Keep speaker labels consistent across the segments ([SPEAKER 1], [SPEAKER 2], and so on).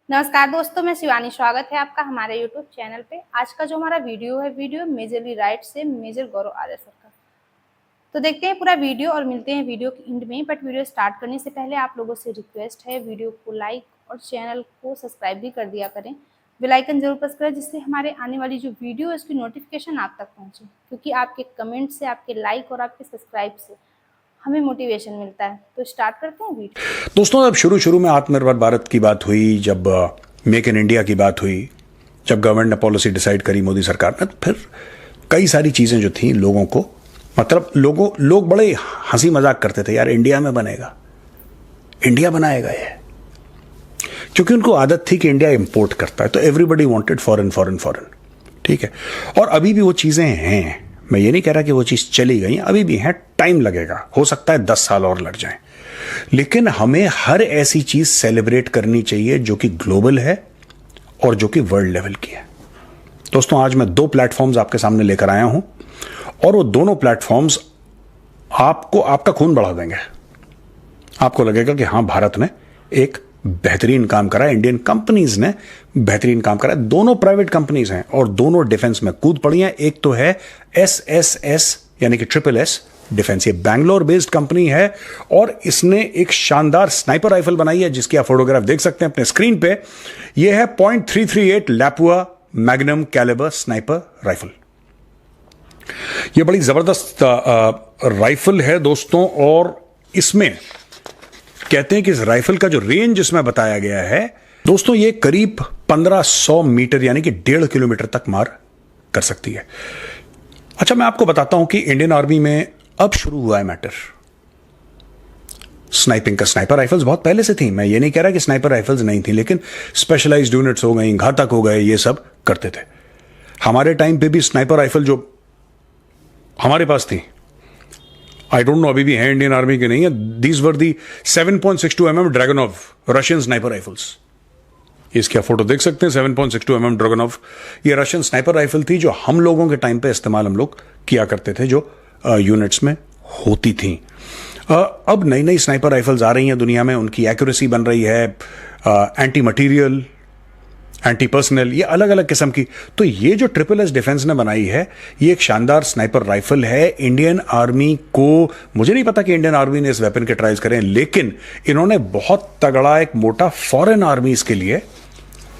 [SPEAKER 1] नमस्कार दोस्तों, मैं शिवानी। स्वागत है आपका हमारे यूट्यूब चैनल पे। आज का जो हमारा वीडियो है, वीडियो मेजरली राइट से मेजर गौरव आर्य सर का। तो देखते हैं पूरा वीडियो और मिलते हैं वीडियो के एंड में। बट वीडियो स्टार्ट करने से पहले आप लोगों से रिक्वेस्ट है, वीडियो को लाइक और चैनल को सब्सक्राइब भी कर दिया करें। बेल आइकन जरूर प्रेस करें, जिससे हमारे आने वाली जो वीडियो है उसकी नोटिफिकेशन आप तक पहुँचे, क्योंकि आपके कमेंट से, आपके लाइक और आपके सब्सक्राइब से हमें मोटिवेशन मिलता है। तो स्टार्ट करते हैं वीडियो।
[SPEAKER 2] दोस्तों, जब शुरू में आत्मनिर्भर भारत की बात हुई, जब मेक इन इंडिया की बात हुई, जब गवर्नमेंट ने पॉलिसी डिसाइड करी मोदी सरकार ने, तो फिर कई सारी चीज़ें जो थी लोगों को, मतलब लोग बड़े हंसी मजाक करते थे, यार इंडिया में बनेगा, इंडिया बनाएगा ये, क्योंकि उनको आदत थी कि इंडिया इंपोर्ट करता है। तो everybody wanted foreign foreign foreign, ठीक है। और अभी भी वो चीज़ें हैं, मैं ये नहीं कह रहा कि वो चीज़ चली गई, अभी भी है, टाइम लगेगा, हो सकता है 10 साल और लग जाए, लेकिन हमें हर ऐसी चीज सेलिब्रेट करनी चाहिए जो कि ग्लोबल है और जो कि वर्ल्ड लेवल की है। दोस्तों, आज मैं 2 प्लेटफॉर्म्स आपके सामने लेकर आया हूं, और वो दोनों प्लेटफॉर्म्स आपको, आपका खून बढ़ा देंगे। आपको लगेगा कि हां, भारत ने एक बेहतरीन काम करा, इंडियन कंपनीज ने बेहतरीन काम करा। दोनों प्राइवेट कंपनीज हैं और दोनों डिफेंस में कूद पड़ी हैं। एक तो है SSS यानी कि SSS डिफेंस, ये बैंगलोर बेस्ड कंपनी है, और इसने एक शानदार स्नाइपर राइफल बनाई है, जिसकी आप फोटोग्राफ देख सकते हैं अपने स्क्रीन पे। यह है .338 लैपुआ मैग्नम कैलिबर स्नाइपर राइफल। यह बड़ी जबरदस्त राइफल है दोस्तों, और इसमें कहते हैं कि इस राइफल का जो रेंज इसमें बताया गया है दोस्तों, ये करीब 1500 मीटर यानी कि 1.5 किलोमीटर तक मार कर सकती है। अच्छा, मैं आपको बताता हूं कि इंडियन आर्मी में अब शुरू हुआ है मैटर स्नाइपिंग का। स्नाइपर राइफल्स बहुत पहले से थी, मैं ये नहीं कह रहा कि स्नाइपर राइफल्स नहीं थी, लेकिन स्पेशलाइज्ड यूनिट्स हो गई, घातक हो गए, ये सब करते थे। हमारे टाइम पे भी स्नाइपर राइफल जो हमारे पास थी, आई डोंट नो अभी भी है इंडियन आर्मी की नहीं है, these were the 7.62 mm Dragunov Russian sniper rifles. इसकी आप फोटो देख सकते हैं, 7.62 mm ड्रैगनोव, ये रशियन स्नाइपर राइफल थी जो हम लोगों के टाइम पे इस्तेमाल हम लोग किया करते थे, जो यूनिट्स में होती थी। अब नई नई स्नाइपर राइफल्स आ रही हैं दुनिया में, उनकी एक्यूरेसी बन रही है, एंटी मटीरियल, एंटी पर्सनल, ये अलग अलग किस्म की। तो ये जो SSS डिफेंस ने बनाई है, ये एक शानदार स्नाइपर राइफल है। इंडियन आर्मी को, मुझे नहीं पता कि इंडियन आर्मी ने इस वेपन के ट्रायल्स करें, लेकिन इन्होंने बहुत तगड़ा एक मोटा फॉरेन आर्मीज के लिए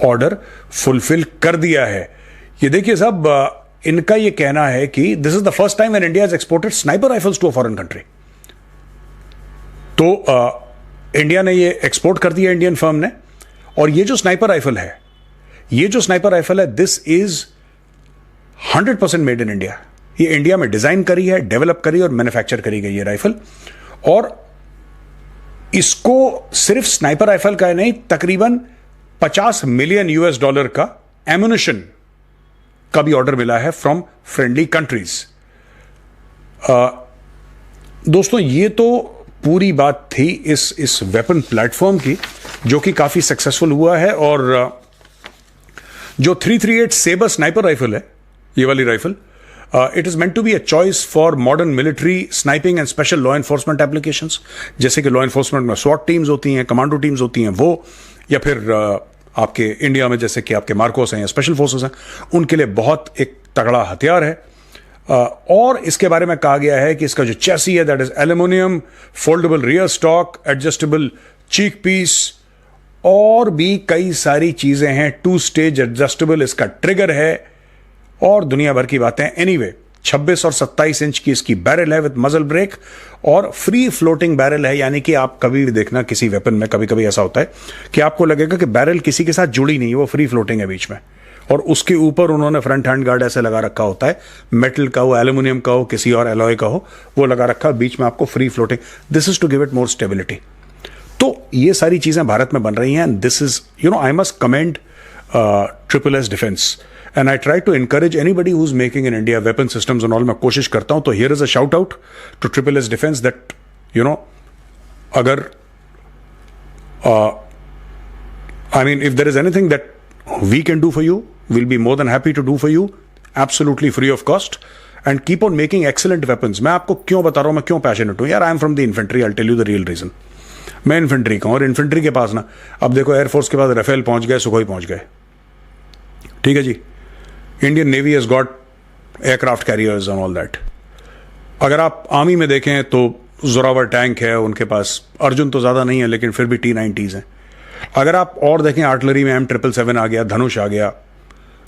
[SPEAKER 2] ऑर्डर फुलफिल कर दिया है। ये देखिए साहब, इनका ये कहना है कि this is the first time when India has exported sniper rifles to a foreign country. तो इंडिया ने ये एक्सपोर्ट कर दिया, इंडियन फर्म ने। और ये जो स्नाइपर राइफल है, this is 100% made in India. ये इंडिया में डिजाइन करी है, डेवलप करी और मैन्युफैक्चर करी गई ये राइफल। और इसको सिर्फ स्नाइपर राइफल का नहीं, तकरीबन $50 मिलियन का एम्युनिशन का भी ऑर्डर मिला है फ्रॉम फ्रेंडली कंट्रीज। दोस्तों, ये तो पूरी बात थी इस वेपन प्लेटफॉर्म की, जो कि काफी सक्सेसफुल हुआ है। और जो 338 सेबर स्नाइपर राइफल है, ये वाली rifle, it is meant to be a choice for modern military sniping and special law enforcement applications, जैसे कि लॉ एनफोर्समेंट में SWAT टीम्स होती हैं, कमांडो टीम्स होती हैं वो, या फिर आपके इंडिया में जैसे कि आपके मार्कोस हैं या स्पेशल फोर्सेस हैं, उनके लिए बहुत एक तगड़ा हथियार है। और इसके बारे में कहा गया है कि इसका जो चैसी है, that is aluminium, foldable rear stock, adjustable cheek piece, और भी कई सारी चीजें हैं। 2 स्टेज एडजस्टेबल इसका ट्रिगर है, और दुनिया भर की बातें। एनीवे, 26 और 27 इंच की इसकी बैरल है विद मजल ब्रेक, और फ्री फ्लोटिंग बैरल है, यानी कि आप कभी भी देखना किसी वेपन में कभी कभी ऐसा होता है कि आपको लगेगा कि बैरल किसी के साथ जुड़ी नहीं है, वो फ्री फ्लोटिंग है बीच में, और उसके ऊपर उन्होंने फ्रंट हैंड गार्ड ऐसे लगा रखा होता है, मेटल का हो, एल्यूमिनियम का हो, किसी और एलॉय का हो, वो लगा रखा है बीच में आपको free floating. This is to give it more stability. तो ये सारी चीजें भारत में बन रही हैं। This is, I must commend SSS defence, and I try to encourage anybody who is making in India weapon systems and all. मैं कोशिश करता हूं। तो here is a shout out to SSS defence that अगर I mean, if there is anything that we can do for you, we'll be more than happy to do for you, absolutely free of cost, and keep on making excellent weapons. मैं आपको क्यों बता रहा हूं, मैं क्यों passionate हूं यार? I am from the infantry, I tell you the real reason. मैं इन्फेंट्री का हूं, और इन्फेंट्री के पास ना, अब देखो एयरफोर्स के पास राफेल पहुंच गए, सुखोई पहुंच गए, ठीक है जी। Indian navy has got aircraft carriers and all that. अगर आप आर्मी में देखें तो जोरावर टैंक है उनके पास, अर्जुन तो ज्यादा नहीं है लेकिन फिर भी T-90s हैं। अगर आप और देखें आर्टिलरी में M777 आ गया, धनुष आ गया,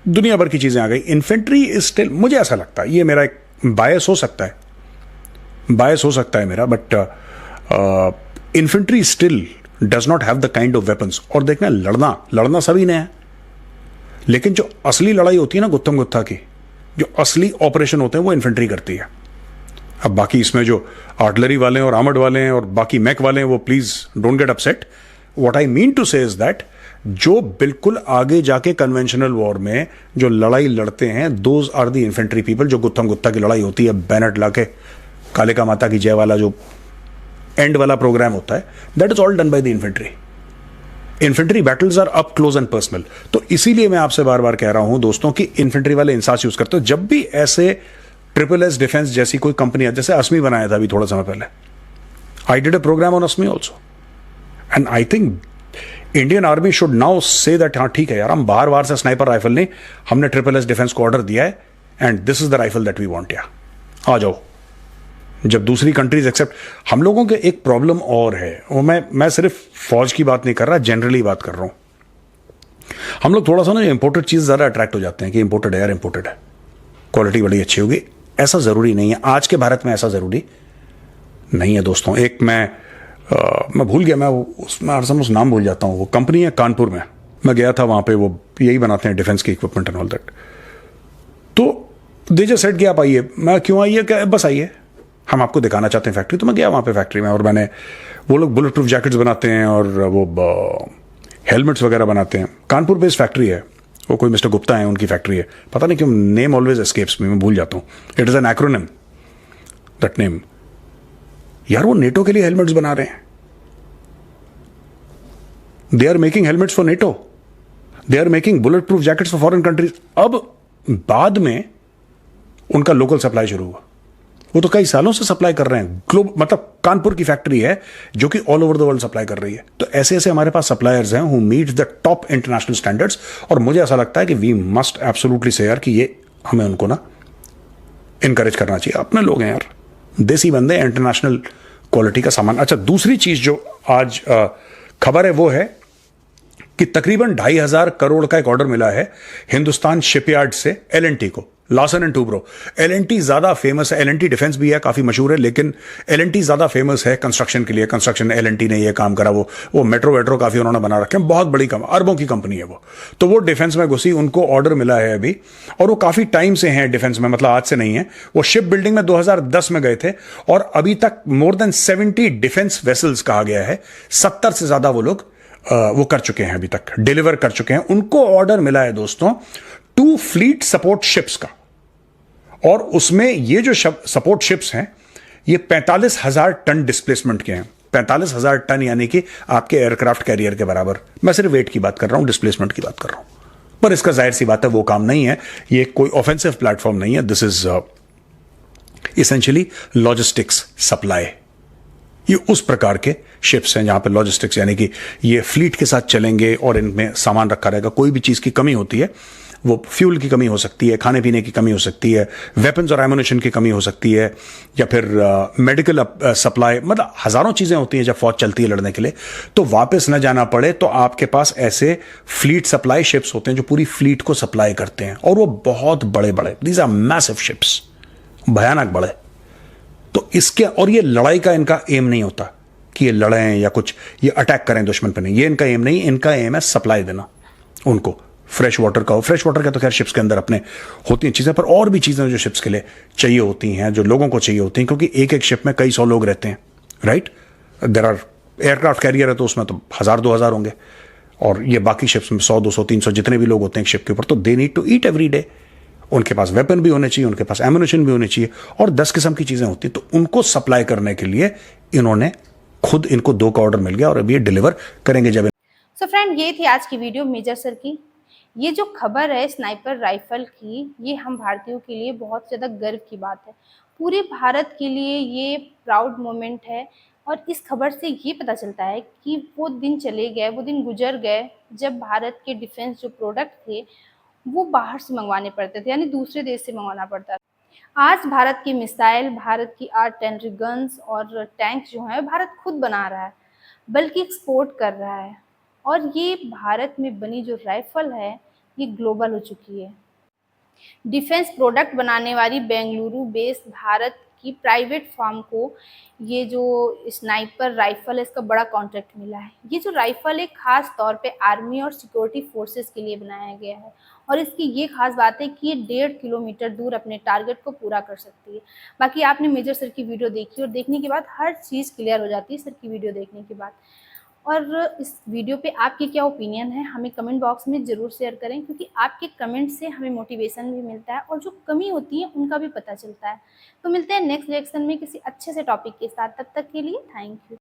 [SPEAKER 2] दुनिया भर की चीजें आ गई। इन्फेंट्री इज स्टिल, मुझे ऐसा लगता है, ये मेरा एक बायस हो सकता है, बायस हो सकता है मेरा, but infantry still does not have the kind of weapons. और देखना, लड़ना सभी ने है, लेकिन जो असली लड़ाई होती है ना गुत्थम गुत्था की, जो असली ऑपरेशन होते हैं वो इन्फेंट्री करती है। अब बाकी इसमें जो आर्टिलरी वाले हैं और आर्मर्ड वाले हैं और बाकी मैक वाले हैं, वो please don't get upset. What I mean to say is that जो बिल्कुल आगे जाके कन्वेंशनल वॉर में जो लड़ाई लड़ते हैं, those are the infantry people. जो गुत्थम गुत्था की लड़ाई होती है, बैनट लाके काले का माता की जय वाला जो एंड वाला प्रोग्राम होता है, that is all done by the infantry. Infantry battles are up close and personal. तो इसीलिए मैं आपसे बार बार कह रहा हूं दोस्तों कि इन्फेंट्री वाले इंसास यूज करते हो। जब भी ऐसे SSS डिफेंस जैसी कोई कंपनी, जैसे असमी बनाया था अभी थोड़ा समय पहले, I did a programme on Asmi also, and I think Indian Army should now say that हाँ ठीक है यार, हम बाहर से स्नाइपर राइफल नहीं, हमने SSS डिफेंस को ऑर्डर दिया है and this is the rifle that we want. या आ जाओ। जब दूसरी कंट्रीज एक्सेप्ट, हम लोगों के एक प्रॉब्लम और है, वो मैं सिर्फ फौज की बात नहीं कर रहा, जनरली बात कर रहा हूं। हम लोग थोड़ा सा ना इंपोर्टेड चीज ज्यादा अट्रैक्ट हो जाते हैं कि इंपोर्टेड है यार, इंपोर्टेड है, क्वालिटी बड़ी अच्छी होगी। ऐसा जरूरी नहीं है, आज के भारत में ऐसा जरूरी नहीं है दोस्तों। एक मैं भूल गया, मैं उसमें हर समय उस नाम भूल जाता हूँ, वो कंपनी है कानपुर में, मैं गया था वहां पे, वो यही बनाते हैं डिफेंस की इक्विपमेंट एंड ऑल दैट। तो दे जस्ट सेड कि आप आइए। मैं क्यों आइए, क्या बस आइए, हम आपको दिखाना चाहते हैं फैक्ट्री। तो मैं गया वहां पे फैक्ट्री में, और मैंने, वो लोग बुलेट प्रूफ जैकेट्स बनाते हैं और वो हेलमेट्स वगैरह बनाते हैं। कानपुर बेस्ड फैक्ट्री है, वो कोई मिस्टर गुप्ता है उनकी फैक्ट्री है, पता नहीं क्यों नेम ऑलवेज एस्केप्स मी, मैं भूल जाता हूं। It is an acronym that name. यार वो नेटो के लिए हेलमेट्स बना रहे हैं, they are making helmets for NATO, they are making bulletproof jackets for foreign countries. अब बाद में उनका लोकल सप्लाई शुरू हुआ, वो तो कई सालों से सप्लाई कर रहे हैं, मतलब कानपुर की फैक्ट्री है जो कि all over the world supply कर रही है। तो ऐसे ऐसे हमारे पास सप्लायर्स हैं who meet the top international standards, और मुझे ऐसा लगता है कि वी मस्ट एब्सोल्युटली से यार कि ये हमें उनको ना इनकरेज करना चाहिए। अपने लोग हैं यार, देसी बंदे, इंटरनेशनल क्वालिटी का सामान। अच्छा, दूसरी चीज जो आज खबर है वो है कि तकरीबन 2,500 करोड़ का एक ऑर्डर मिला है हिंदुस्तान शिपयार्ड से L&T को, लार्सन एंड टूब्रो। L&T ज्यादा फेमस है, L&T डिफेंस भी है, काफी मशहूर है, लेकिन L&T ज्यादा फेमस है कंस्ट्रक्शन के लिए। कंस्ट्रक्शन L&T ने ये काम करा, वो मेट्रो काफी उन्होंने बना रखे हैं, बहुत बड़ी अरबों की कंपनी है वो। तो वो डिफेंस में घुसी, उनको ऑर्डर मिला है अभी, और वो काफी टाइम से हैं डिफेंस में, मतलब आज से नहीं है। वो शिप बिल्डिंग में 2010 में गए थे, और अभी तक मोर देन 70 डिफेंस वेसल्स कहा गया है, 70 से ज्यादा वो लोग वो कर चुके हैं, अभी तक डिलीवर कर चुके हैं। उनको ऑर्डर मिला है दोस्तों 2 फ्लीट सपोर्ट शिप्स का, और उसमें ये जो सपोर्ट शिप्स हैं ये 45,000 टन डिस्प्लेसमेंट के हैं। 45,000 टन यानी कि आपके एयरक्राफ्ट कैरियर के बराबर। मैं सिर्फ वेट की बात कर रहा हूं, डिस्प्लेसमेंट की बात कर रहा हूं, पर इसका जाहिर सी बात है वो काम नहीं है, ये कोई ऑफेंसिव प्लेटफॉर्म नहीं है। This is essentially logistics supply. ये उस प्रकार के शिप्स हैं जहां पे लॉजिस्टिक्स यानी कि ये फ्लीट के साथ चलेंगे और इनमें सामान रखा रहेगा। कोई भी चीज की कमी होती है, वो फ्यूल की कमी हो सकती है, खाने पीने की कमी हो सकती है, वेपन्स और एमुनिशन की कमी हो सकती है, या फिर मेडिकल सप्लाई, मतलब हजारों चीजें होती हैं जब फौज चलती है लड़ने के लिए। तो वापस न जाना पड़े तो आपके पास ऐसे फ्लीट सप्लाई शिप्स होते हैं जो पूरी फ्लीट को सप्लाई करते हैं, और वो बहुत बड़े बड़े, दीज आर मैसिव शिप्स, भयानक बड़े। तो इसके, और ये लड़ाई का इनका एम नहीं होता कि ये लड़ें या कुछ ये अटैक करें दुश्मन पर, नहीं, ये इनका एम नहीं। इनका एम है सप्लाई देना उनको, फ्रेश वाटर का हो। फ्रेश वाटर का तो खैर शिप्स के अंदर अपने होती हैं चीजें, पर और भी चीजें जो शिप्स के लिए चाहिए होती हैं, जो लोगों को चाहिए होती हैं, क्योंकि एक एक शिप में कई 100 लोग रहते हैं, right. There are aircraft carrier है तो उसमें तो 1,000-2,000 होंगे, और ये बाकी शिप्स में 100, 200, 300 जितने भी लोग होते हैं एक शिप के ऊपर, तो they need to eat every day. उनके पास वेपन भी होने चाहिए, उनके पास एमुनिशन भी होनी चाहिए, और 10 किस्म की चीजें होती हैं। तो उनको सप्लाई करने के लिए इन्होंने खुद, इनको 2 का ऑर्डर मिल गया, और अभी ये डिलीवर करेंगे जब।
[SPEAKER 1] सो फ्रेंड, ये थी आज की वीडियो मेजर सर की। ये जो खबर है स्नाइपर राइफल की, ये हम भारतीयों के लिए बहुत ज़्यादा गर्व की बात है। पूरे भारत के लिए ये प्राउड मोमेंट है, और इस खबर से ये पता चलता है कि वो दिन चले गए, वो दिन गुजर गए जब भारत के डिफेंस जो प्रोडक्ट थे वो बाहर से मंगवाने पड़ते थे, यानी दूसरे देश से मंगवाना पड़ता था। आज भारत की मिसाइल, भारत की आर्टिलरी गन्स और टैंक जो है भारत खुद बना रहा है, बल्कि एक्सपोर्ट कर रहा है। और ये भारत में बनी जो राइफल है ये ग्लोबल हो चुकी है। डिफेंस प्रोडक्ट बनाने वाली बेंगलुरु बेस्ड भारत की प्राइवेट फार्म को ये जो स्नाइपर राइफल है इसका बड़ा कॉन्ट्रैक्ट मिला है। ये जो राइफल है खास तौर पे आर्मी और सिक्योरिटी फोर्सेस के लिए बनाया गया है और इसकी ये खास बात है कि ये 1.5 किलोमीटर दूर अपने टारगेट को पूरा कर सकती है। बाकी आपने मेजर सर की वीडियो देखी और देखने के बाद हर चीज़ क्लियर हो जाती है सर की वीडियो देखने के बाद। और इस वीडियो पे आपकी क्या ओपिनियन है हमें कमेंट बॉक्स में ज़रूर शेयर करें, क्योंकि आपके कमेंट से हमें मोटिवेशन भी मिलता है और जो कमी होती है उनका भी पता चलता है। तो मिलते हैं नेक्स्ट लेक्शन में किसी अच्छे से टॉपिक के साथ, तब तक के लिए थैंक यू।